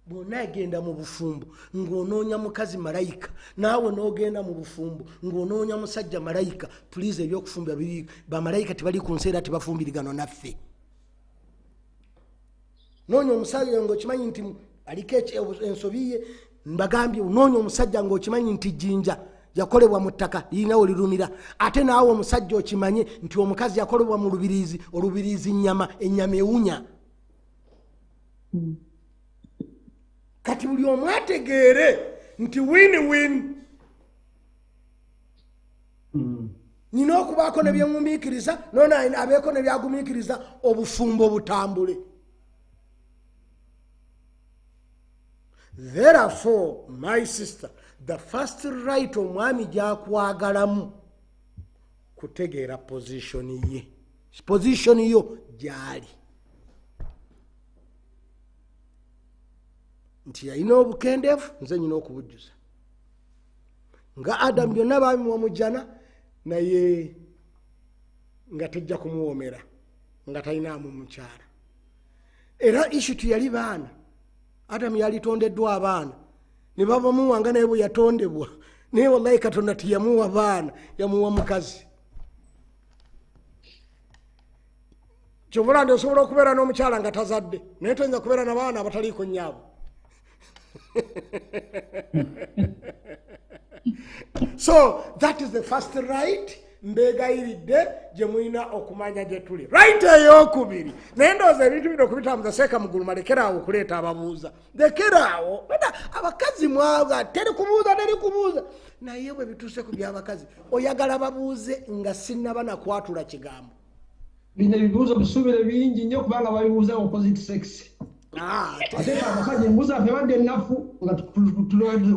bwonna agenda mu bufumbo ng'onoonya mukazi malayika, naawe n'ogenda mu bufumbo ng'onoonya musajja malayika. Pulize ebyokufumba biri bamalayika tebali ku nsi era tebafumbirigano naffe. Noonya omusajja ng'okimanyi nti aliko ensobi ye, mbagambye noonya omusajja ng'okimanyi nti jjinja yakolebwa mu ttaka lirina olirumira, ate naawe omusajja okimanye nti omukazi yakolebwa mu lubiriizi, olubiriizi ennyama ewunya. Kati buli omu ategeere nti win-win. Nina okubaako ne byemumiikiriza noona abeeko ne byagumiikiriza, obufumbo butambule. Therefore, my sister, the first right omwami gyakwagalamu kutegeera position ye. Position yo gyali. Nti yalina obukendeevu, nze nyina okubujjuza. Nga Adamu byonna babimuwa mu jjana, naye nga tejja kumuwoomera, nga talinaamu mukyala. Era issue teyali baana. Adamu yalitondeddwa abaana, ne babamuwanga naye bwe yatondebwa. Naye wallahi Katonda teyamuwa baana, yamuwa mukazi. Kyobula ndi osobola okubeera n'omukyala nga tazadde, naye toyinza kubeera n'abaana abataliiko nnyabo. So that is the first right. Mbegayiridde gye mulina okumanya gye tuli. Right ey'okubiri, naye ndowooza ebintu bino okubitambuza seeka muguluma, lekeraawo okuleeta ababuuza. Lekeraawo abakazi mwaga teri kubuuza, naye bwe bituuse ku by'abakazi oyagala babuuze nga sinnaba nakwatula kigambo. Bino ebibuuzo bisuubire bingi nnyo kubanga babibuuza opposite sex. Ate abasajja embuuza tebadde ennafu nga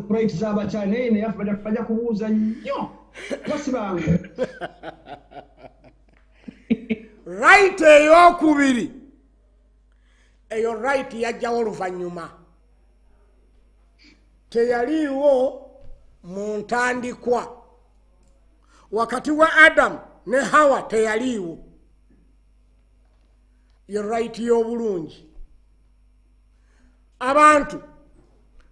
tulayitiza abakyala, naye neyaffe bajja kubuuza nnyo. Basibanga. Right ey'okubiri, eyo right yajjawo oluvannyuma, teyaliiwo mu ntandikwa. Wakati wa Adamu ne Hawa teyaliiwo. Yo right y'obulungi. Abantu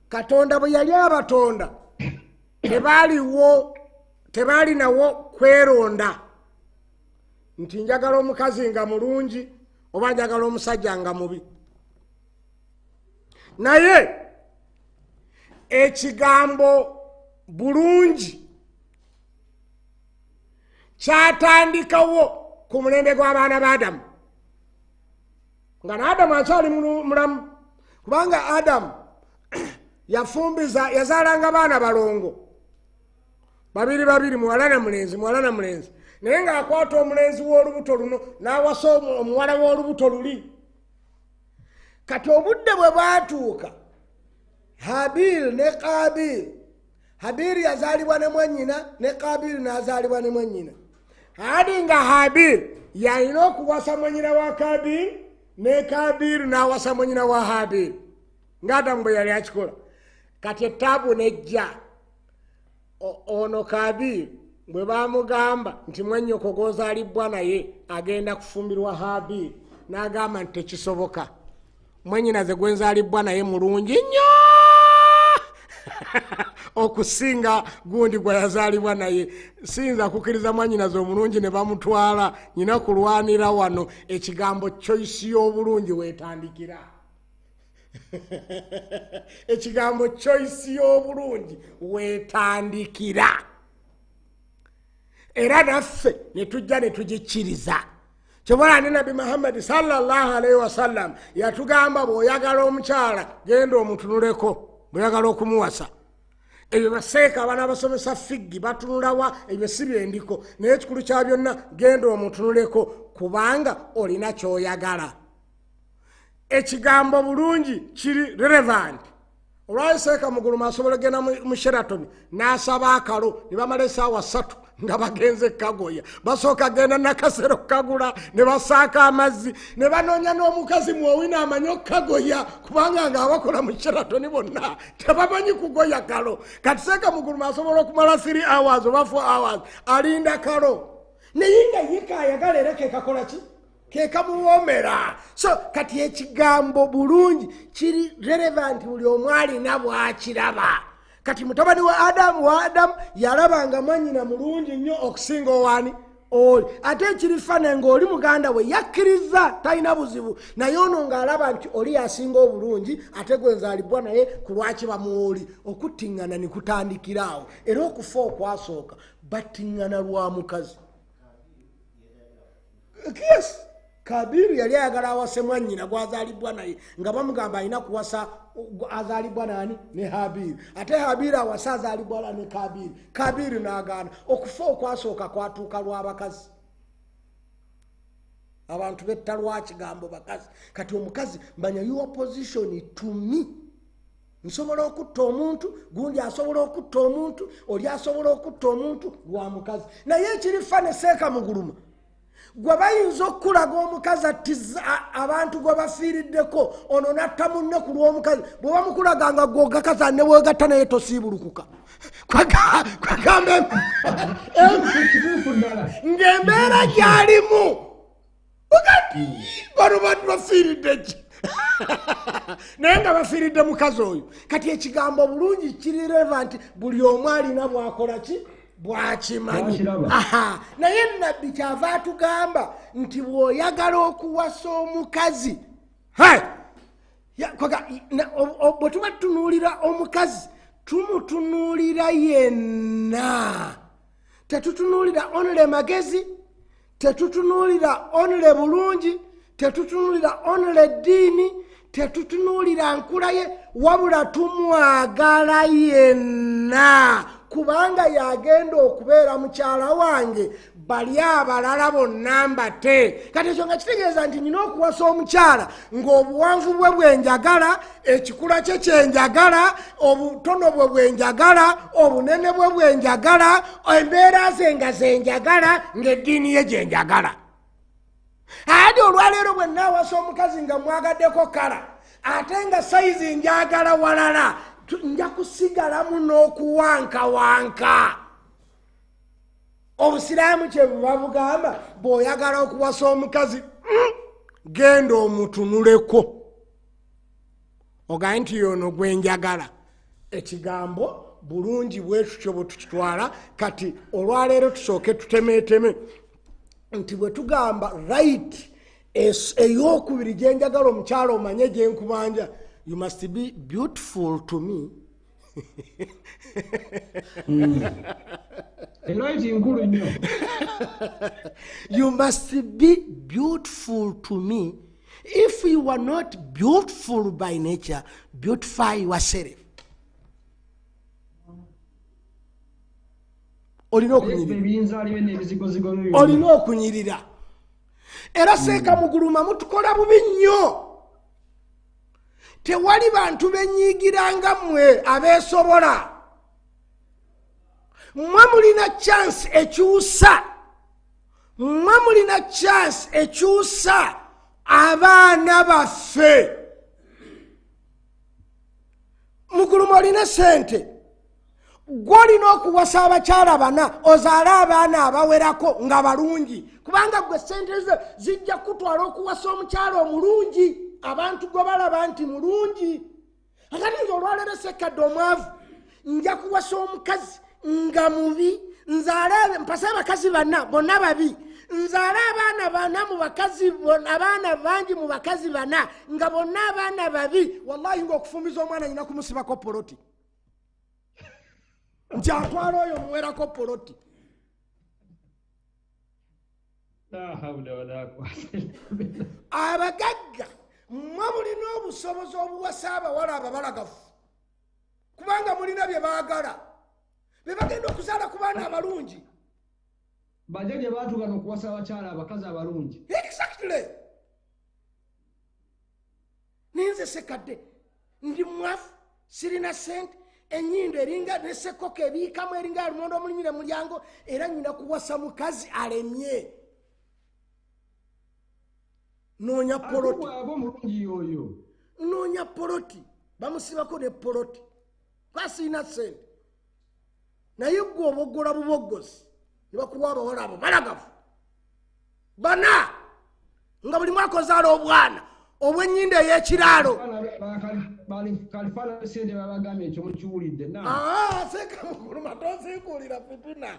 Katonda bwe yali abatonda tebaalinawo kweronda nti njagala omukazi nga mulungi oba njagala omusajja nga mubi. Naye ekigambo bulungi kyatandikawo ku mulembe gw'abaana ba Adamu, nga n'Adamu akyali mulamu, kubanga Adamu yafumbiza, yazaalanga baana balongo babiri, muwala na mulenzi, naye ng'akwata omulenzi w'olubuto luno n'awasa omuwala w'olubuto luli. Kati obudde bwe bwatuuka, Habili ne Kabili, Habili yazaalibwa ne mwannyina ne Kabili n'azaalibwa ne mwannyina. Hadi nga Habili yalina okuwasa mwannyina wa Kabili, ne Kabili n'awasa mwannyina wa Habili, ng'Adamu bwe yali akikola. Kati ettaabu nejja, ono Kabili bwe baamugamba nti mwennyoko gw'ozaalibwa naye agenda kufumbirwa Habili, n'agamba nti tekisoboka, mwennyinaze gwe nzaalibwa naye mulungi nnyo okusinga gundi gwe yazaalibwa naye. Siyinza kukkiriza mwannyinaze omulungi ne bamutwala, nyina kulwanira wano. Ekigambo choice y'obulungi weetandikira. Ekigambo choice y'obulungi weetandikira. Era naffe ne tujja ne tugikkiriza. Kyobala ne Nabi Muhammad sallallahu alaihi wasallam yatugamba bw'oyagala omukyala genda omutunuleko, bw'oyagala okumuwasa. Ebyo baseeka abaana abasomesa figgi batunulawa, ebyo si byendiko, naye ekikulu kya byonna genda omutunuleko kubanga olina ky'oyagala. Ekigambo bulungi kiri relevant. Olwayo seeka Muguluma asobola genda mu Sheraton n'asaba akalo, ne bamala essaawa 3 nga bagenze Kagoya. Basooka genda Nakasero kagula, ne basaaka amazzi, ne banoonya n'omukazi mwowina amanyi okukagoya, kubanga ng'abakola mu Sheraton bonna tebamanyi kugoya kalo. Kati seeka Muguluma asobola okumala 3 hours oba 4 hours alinda kalo, naye nga ye kaayagala era ke kakola ki? kekamuwomera. So kati ekigambo bulungi kiri relevant buli omu alina bwakiraba. Kati mutabani wa Adamu yalabanga mwannyina mulungi nnyo okusinga owani oli. Ate ekirifane ng'oli muganda we yakkiriza talina buzibu, naye ono ng'alaba nti oli yasinga obulungi ate gwe nzaalibwa naye ku lwaki bamuoli. Okuttiŋŋana ne kutandikiraawo, era okufa okwasooka battiŋŋana lwa mukazi. Yes, Kabiru yali ayagala awase mwannyina gwazaalibwa naye nga bamugamba alina kuwasa azaalibwa nani ne Habiru. Ate Habiru awasa azaalibwa ne Kabiru. Kabiru n'agaana. Okufa okwasooka kwatuuka lw'abakazi. Abantu betta lwa kigambo bakazi. Kati omukazi manya your position to me. Nsobola okutta omuntu, gundi asobola okutta omuntu, oli asobola okutta omuntu lwa mukazi. Naye ekirifane seeka muguluma. Gwe bayinza okulaga omukazi ati abantu gwe bafiiriddeko ono natta munne ku lw'omukazi. Bwe bamukulaganga gwe ogakaza ne weegatta naye tosiibulukuka. Kwagamba ng'embeera gy'alimu ogati bano bantu bafiiridde ki? Naye nga bafiiridde mukazi oyo. Kati ekigambo bulungi kiri relevant buli omu alina bwakola ki? Bwakimanyi. Naye nabbi kyava atugamba nti bw'oyagala okuwasa omukazi, bwe tuba tutunuulira omukazi tumutunuulira yenna. Tetutunuulira onule magezi, tetutunuulira onule bulungi, tetutunuulira onule ddiini, tetutunuulira nkula ye, wabula tumwagala yenna. Kubanga yagenda okubeera mukyala wange bali abalala bonna mbate. Kati ekyo nga kitegeeza nti nina okuwasa omukyala ng'obuwanvu bwe bwenjagala, ekikula kye kyenjagala, obutono bwe bwenjagala, obunene bwe bwenjagala, embeera ze nga zenjagala, ng'eddiini ye gyenjagala. Ate olwaleero bwe nnaawasa omukazi nga mwagaddeko kala ate nga sayizi njagala walala, nja kusigalamu n'okuwankawanka. Obusiraamu kye buba bugamba bw'oyagala okuwasa omukazi genda omutunuleko ogaye nti yono gwenjagala. Ekigambo bulungi bwe tutyo bwe tukitwala. Kati olwaleero tusooke tutemeeteme nti bwe tugamba right ey'okubiri gye njagala omukyala omanye gye nkubanja, you must be beautiful to me. You must be beautiful to me. If you are not beautiful by nature, beautify yourself. Olina okunyirira. Era seeka muguluma mutukola bubi nnyo. Tewali bantu benyiigiranga mmwe abeesobola. Mmwe mulina chance ekyusa. Mmwe mulina chance ekyusa abaana baffe. Muguluma olina sente. Gw'olina okuwasa abakyala bana ozaale abaana abawerako nga balungi. Kubanga gwe sente ze zijja kutwala okuwasa omukyala omulungi. Abantu gwe balaba nti mulungi. Akati nti olwaleero sekadde omwavu nja kuwasa omukazi nga mubi, nzaale mpase abakazi bana bonna babi, nzaale abaana bana mu bakazi, abaana bangi mu bakazi bana nga bonna abaana babi. Wallahi ng'okufumiza omwana nyina kumusibako poloti. Nti atwala oyo muwerako poloti. Abagagga mmwe mulina obusobozi obuwasa abawala ababalagavu. Kubanga mulina bye baagala. Be bagenda okuzaala ku baana abalungi. Bajjajja baatugana okuwasa abakyala abakazi abalungi. Exactly. Ninze sekadde ndi mwafu, sirina sente, ennyindo eringa nesekoko ebiikamu eringa lumondo omulinyire mulyango, era nyina kuwasa mukazi alemye. Noonya poloti. Noonya poloti. Bamusibako ne poloti. Kwasina sente. Naye gwe oboggola buboggozi. Ne bakuwa abawala abo balagavu. Bana. nga buli mwaka ozaala obwana obw'ennyinda ey'ekiraalo. Kalifana sende babagambye ekyo mukiwulidde sekamuguluma tosinkuulira fitina.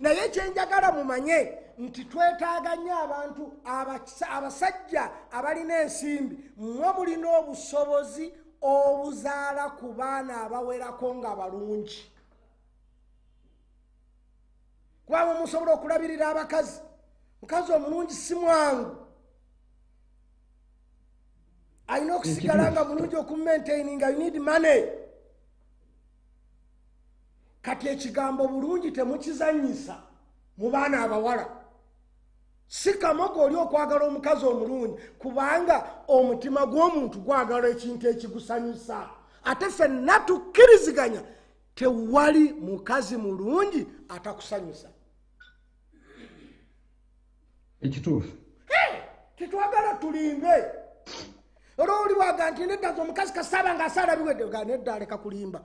Naye kyenjagala mumanye nti twetaaga nnyo abantu abasajja abalina ensimbi mmwe mulina obusobozi obuzaala ku baana abawerako nga balungi. Kubanga musobola okulabirira abakazi. Mukazi omulungi si mwangu. Alina okusigala nga mulungi okumaintaininga, you need money. Kati ekigambo bulungi temukizanyisa mu baana abawala. Si kamogo oli okwagala omukazi omulungi kubanga omutima gw'omuntu gwagala ekintu ekigusanyusa. Ate ffenna tukkiriziganya tewali mukazi mulungi atakusanyusa. Ekituufu. Tetwagala tulimbe. Olwo oli waga nti nedda omukazi kasaba ng'asaala biwedde nga nedda aleka kulimba.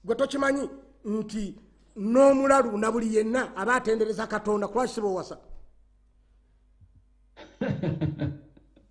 Gwe tokimanyi nti n'omulalu na buli yenna aba atendereza Katonda kulwaki siba owasa.